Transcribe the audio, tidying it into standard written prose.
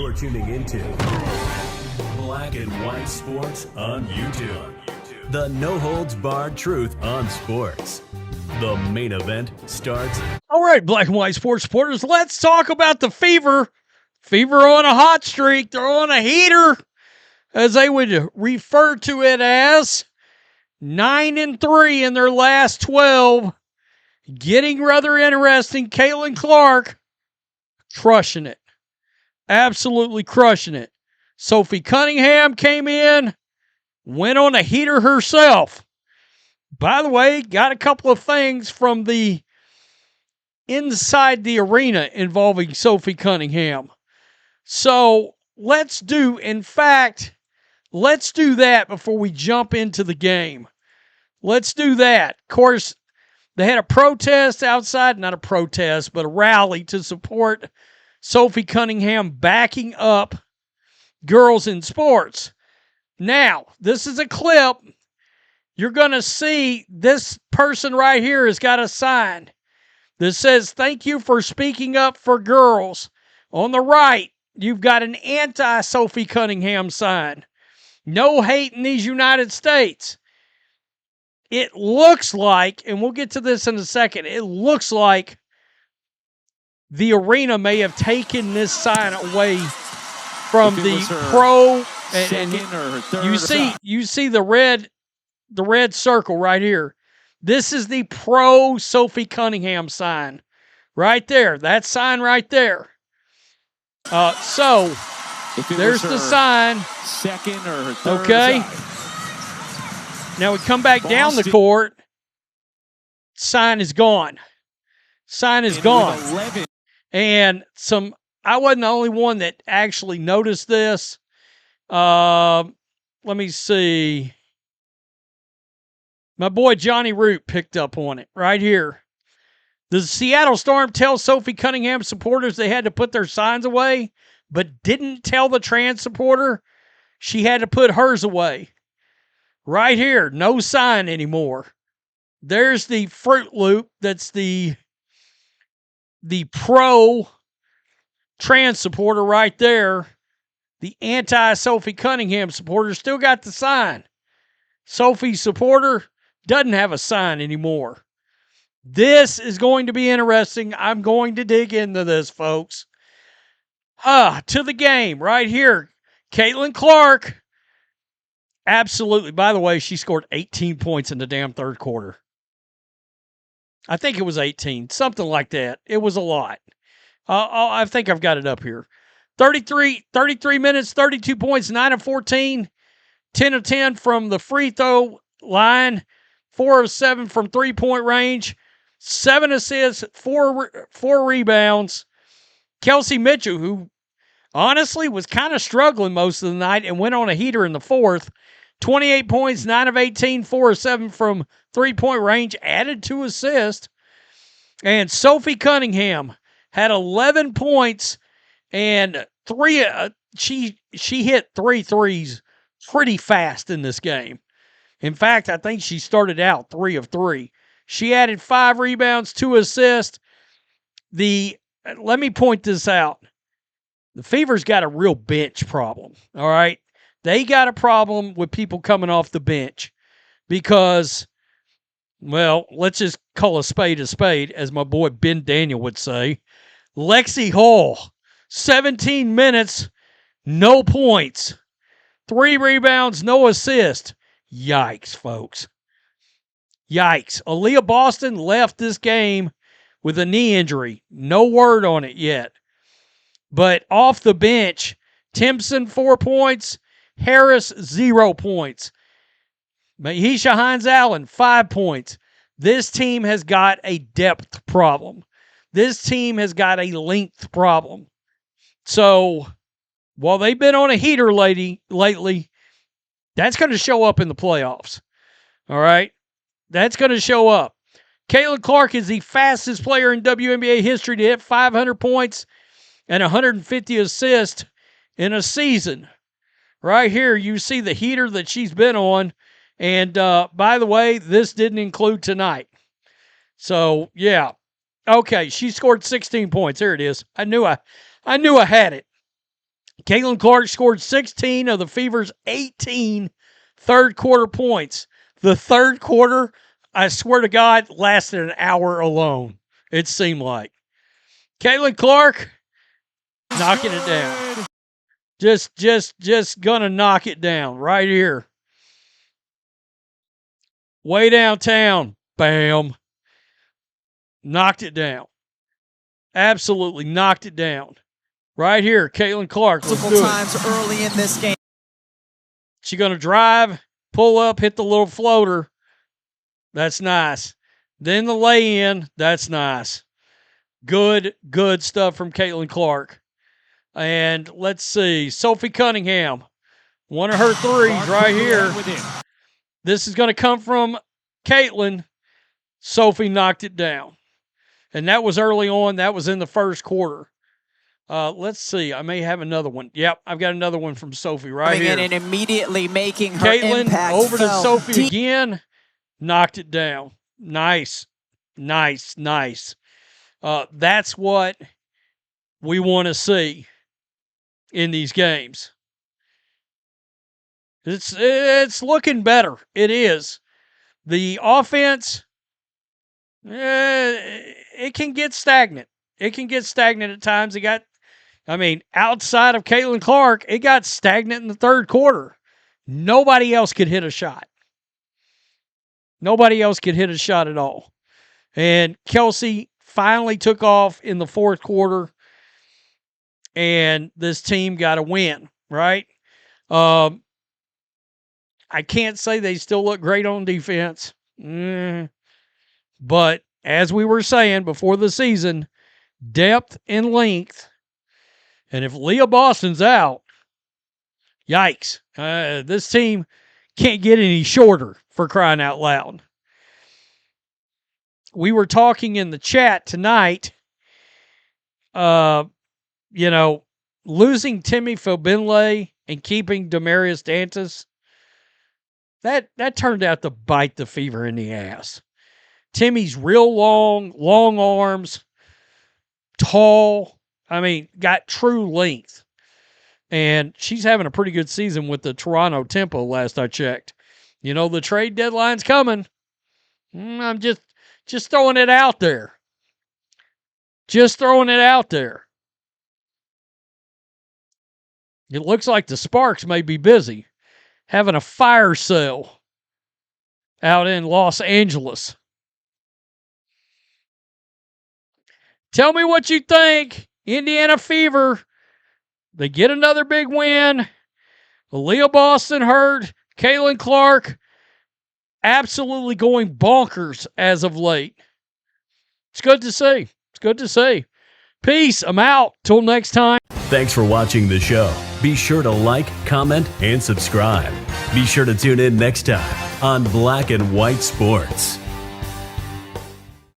You're tuning into Black and White Sports on YouTube. The no-holds-barred truth on sports. The main event starts. All right, Black and White Sports supporters, let's talk about the Fever. Fever on a hot streak. They're on a heater, as they would refer to it as. 9-3 in their last 12. Getting rather interesting. Caitlin Clark crushing it. Absolutely crushing it. Sophie Cunningham came in, went on a heater herself. By the way, got a couple of things from the inside the arena involving Sophie Cunningham. So let's do that before we jump into the game. Let's do that. Of course, they had a protest outside, not a protest, but a rally to support Sophie Cunningham backing up girls in sports. Now, this is a clip. You're going to see this person right here has got a sign that says, "Thank you for speaking up for girls." On the right, you've got an anti-Sophie Cunningham sign. No hate in these United States. It looks like, and we'll get to this in a second, it looks like the arena may have taken this sign away from the pro, and you see the red circle right here. This is the pro Sophie Cunningham sign right there. That sign right there. So there's the sign. Second or her third. Okay. Now we come back down the court. Sign is gone. Sign is gone. And I wasn't the only one that actually noticed this. Let me see. My boy Johnny Root picked up on it right here. The Seattle Storm tells Sophie Cunningham supporters they had to put their signs away, but didn't tell the trans supporter she had to put hers away. Right here, no sign anymore. There's the Fruit Loop. That's the pro trans supporter right there. The anti-Sophie Cunningham supporter still got the sign. Sophie's supporter doesn't have a sign anymore. This is going to be interesting. I'm going to dig into this, folks. To the game right here. Caitlin Clark. Absolutely. By the way, she scored 18 points in the damn third quarter. I think it was 18. Something like that. It was a lot. I think I've got it up here. 33 minutes, 32 points, 9 of 14. 10 of 10 from the free throw line. 4 of 7 from three-point range. 7 assists, 4 rebounds. Kelsey Mitchell, who honestly was kind of struggling most of the night and went on a heater in the fourth. 28 points, 9 of 18, 4 of 7 from three-point range, added 2 assists. And Sophie Cunningham had 11 points and she hit 3 threes pretty fast in this game. In fact, I think she started out 3 of 3. She added 5 rebounds, 2 assists. Let me point this out. The Fever's got a real bench problem, all right? They got a problem with people coming off the bench because, well, let's just call a spade, as my boy Ben Daniel would say. Lexi Hall, 17 minutes, no points. 3 rebounds, no assist. Yikes, folks. Yikes. Aaliyah Boston left this game with a knee injury. No word on it yet. But off the bench, Timpson, 4 points. Harris, 0 points. Mahisha Hines-Allen, 5 points. This team has got a depth problem. This team has got a length problem. So, while they've been on a heater lately, that's going to show up in the playoffs. All right? That's going to show up. Caitlin Clark is the fastest player in WNBA history to hit 500 points and 150 assists in a season. Right here, you see the heater that she's been on. And by the way, this didn't include tonight. So, yeah. Okay, she scored 16 points. There it is. I knew I had it. Caitlin Clark scored 16 of the Fever's 18 third quarter points. The third quarter, I swear to God, lasted an hour alone, it seemed like. Caitlin Clark knocking it down. Just gonna knock it down right here. Way downtown. Bam. Knocked it down. Absolutely knocked it down. Right here, Caitlin Clark. Let's do it. Times early in this game. She going to drive, pull up, hit the little floater. That's nice. Then the lay-in. That's nice. Good stuff from Caitlin Clark. And let's see. Sophie Cunningham. One of her threes right here. This is going to come from Caitlin. Sophie knocked it down. And that was early on. That was in the first quarter. Let's see. I may have another one. Yep, I've got another one from Sophie right here. And immediately making her Caitlin impact over to felt. Sophie again. Knocked it down. Nice. That's what we want to see in these games. It's looking better. It is. The offense, it can get stagnant. It can get stagnant at times. Outside of Caitlin Clark, it got stagnant in the third quarter. Nobody else could hit a shot. Nobody else could hit a shot at all. And Kelsey finally took off in the fourth quarter, and this team got a win, right? I can't say they still look great on defense. But as we were saying before the season, depth and length. And if Leah Boston's out, yikes. This team can't get any shorter, for crying out loud. We were talking in the chat tonight, losing Timmy Fobinlay and keeping Demarius Dantas, that turned out to bite the Fever in the ass. Timmy's real long arms, tall, got true length. And she's having a pretty good season with the Toronto Tempo last I checked. The trade deadline's coming. I'm just throwing it out there. Just throwing it out there. It looks like the Sparks may be busy having a fire sale out in Los Angeles. Tell me what you think. Indiana Fever. They get another big win. Leah Boston hurt. Caitlin Clark absolutely going bonkers as of late. It's good to see. It's good to see. Peace. I'm out. Till next time. Thanks for watching the show. Be sure to like, comment, and subscribe. Be sure to tune in next time on Black and White Sports.